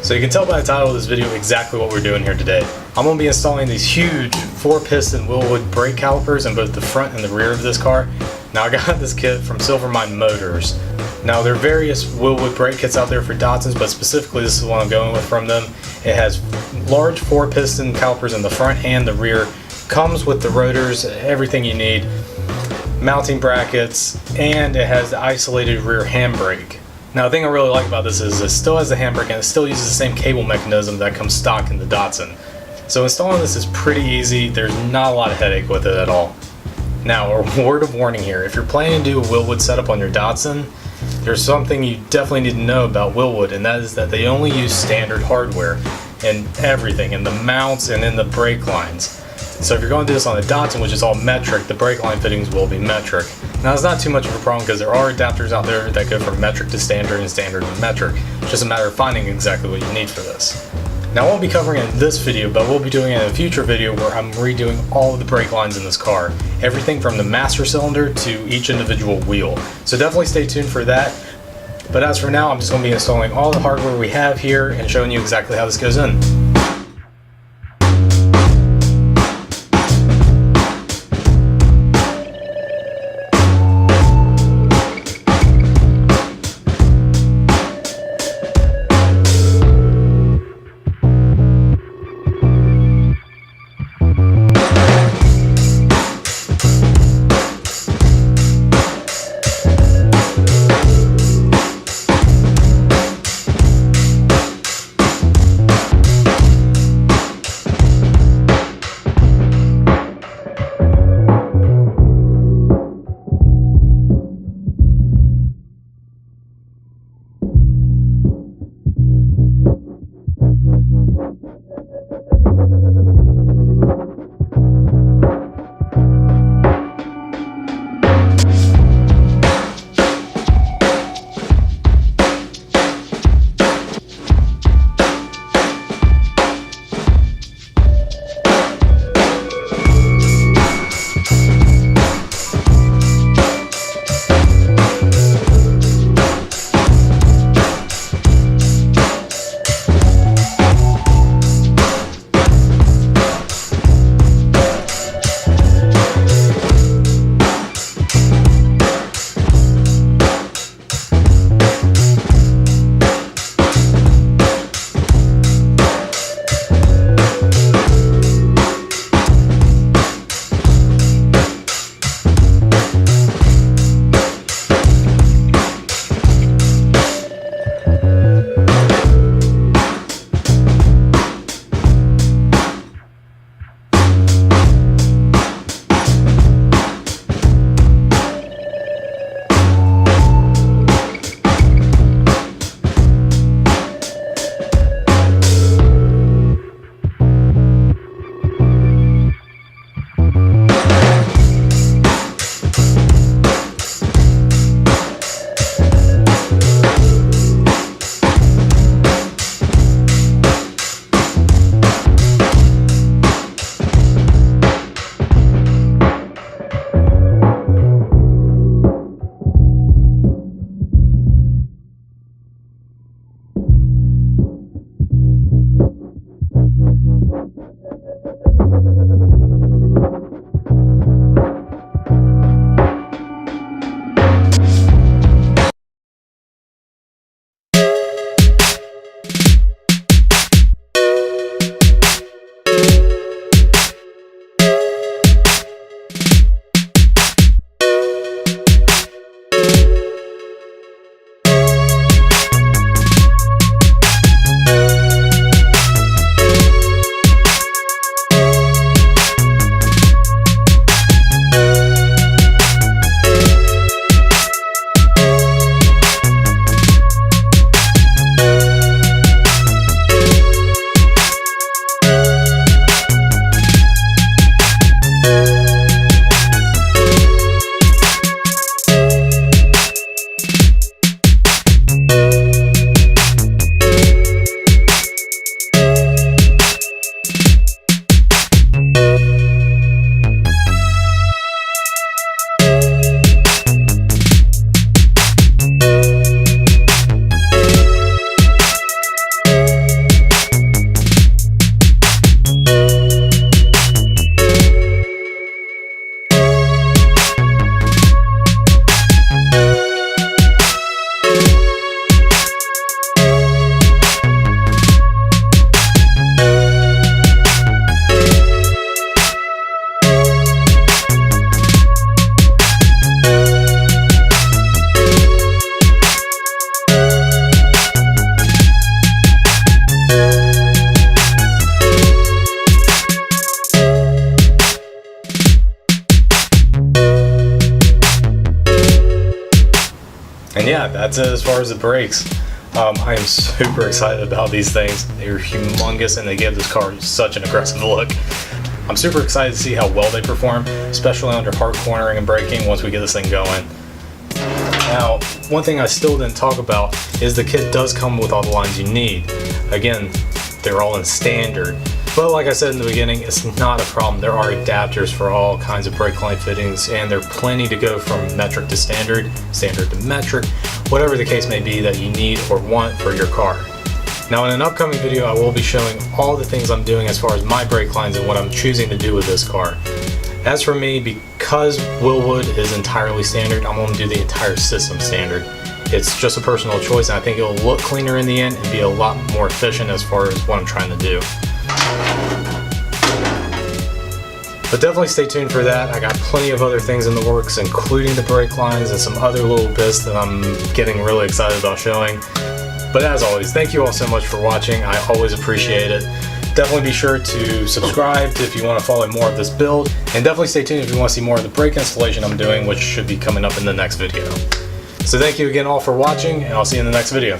So you can tell by the title of this video exactly what we're doing here today. I'm going to be installing these huge 4-piston Wilwood brake calipers in both the front and the rear of this car. Now I got this kit from Silvermine Motors. Now there are various Wilwood brake kits out there for Datsuns, but specifically this is the one I'm going with from them. It has large 4-piston calipers in the front and the rear. Comes with the rotors, everything you need, mounting brackets, and it has the isolated rear handbrake. Now the thing I really like about this is it still has the handbrake and it still uses the same cable mechanism that comes stock in the Datsun. So installing this is pretty easy. There's not a lot of headache with it at all. Now a word of warning here, if you're planning to do a Wilwood setup on your Datsun, there's something you definitely need to know about Wilwood, and that is that they only use standard hardware in everything, in the mounts and in the brake lines. So if you're going to do this on a Datsun, which is all metric, the brake line fittings will be metric. Now it's not too much of a problem because there are adapters out there that go from metric to standard and standard to metric. It's just a matter of finding exactly what you need for this. Now I won't be covering it in this video, but we'll be doing it in a future video where I'm redoing all of the brake lines in this car. Everything from the master cylinder to each individual wheel. So definitely stay tuned for that. But as for now, I'm just going to be installing all the hardware we have here and showing you exactly how this goes in. yeah, that's it as far as the brakes. I am super excited about these things. They're humongous and they give this car such an aggressive look. I'm super excited to see how well they perform, especially under hard cornering and braking once we get this thing going. Now, one thing I still didn't talk about is the kit does come with all the lines you need. Again, they're all in standard. But like I said in the beginning, it's not a problem. There are adapters for all kinds of brake line fittings, and there are plenty to go from metric to standard, standard to metric, whatever the case may be that you need or want for your car. Now in an upcoming video, I will be showing all the things I'm doing as far as my brake lines and what I'm choosing to do with this car. As for me, because Wilwood is entirely standard, I'm going to do the entire system standard. It's just a personal choice, and I think it'll look cleaner in the end and be a lot more efficient as far as what I'm trying to do. But definitely stay tuned for that. I got plenty of other things in the works, including the brake lines and some other little bits that I'm getting really excited about showing. But as always, thank you all so much for watching. I always appreciate it. Definitely be sure to subscribe if you want to follow more of this build, and definitely stay tuned if you want to see more of the brake installation I'm doing, which should be coming up in the next video. So thank you again all for watching, and I'll see you in the next video.